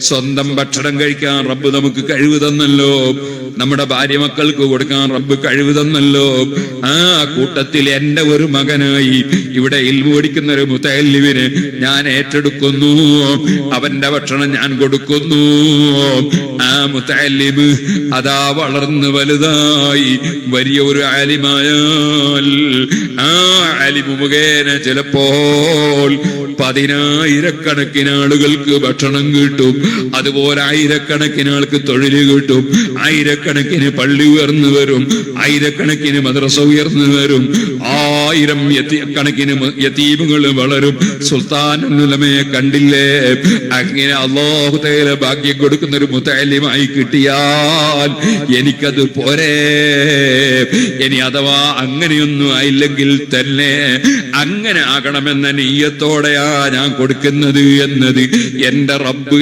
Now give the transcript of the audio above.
സ്വന്തം ഭക്ഷണം കഴിക്കാൻ റബ്ബ് നമുക്ക് കഴിവ് തന്നല്ലോ. നമ്മുടെ ഭാര്യ മക്കൾക്ക് കൊടുക്കാൻ റബ്ബ് കഴിവ് തന്നല്ലോ. ആ കൂട്ടത്തിൽ എന്റെ ഒരു മകനായി ഇവിടെ ഇൽമു പഠിക്കുന്ന ഒരു മുതഅല്ലിമിനെ ഞാൻ ഏറ്റെടുക്കുന്നു. അവന്റെ ഭക്ഷണം ഞാൻ കൊടുക്കുന്നു. ആ മുതഅല്ലിമ് അതാ വളർന്ന് വലുതായി വലിയ ഒരു ആലിമായാൽ ആ ആലിമു മുഖേന ചിലപ്പോൾ 10,000 ആളുകൾക്ക് ഭക്ഷണം കിട്ടും. അതുപോലെ 1000 ആൾക്ക് തൊഴിൽ കിട്ടും. 1000 പള്ളി ഉയർന്നു വരും. 1000 മദ്രസ ഉയർന്നു വരും. 1000 യതീമുകൾ വളരും. സുൽത്താനുൽ ഉലമയെ കണ്ടില്ലേ? അങ്ങനെ അല്ലാഹു തആല ഭാഗ്യം കൊടുക്കുന്ന ഒരു മുതഅല്ലിമായി കിട്ടിയാൽ എനിക്കത് പോരെ. ഇനി അഥവാ അങ്ങനെയൊന്നും ആയില്ലെങ്കിൽ തന്നെ അങ്ങനെ ആകണമെന്ന നിയ്യത്തോടെയാ ഞാൻ കൊടുക്കുന്നത് എന്നത് എന്റെ റബ്ബ്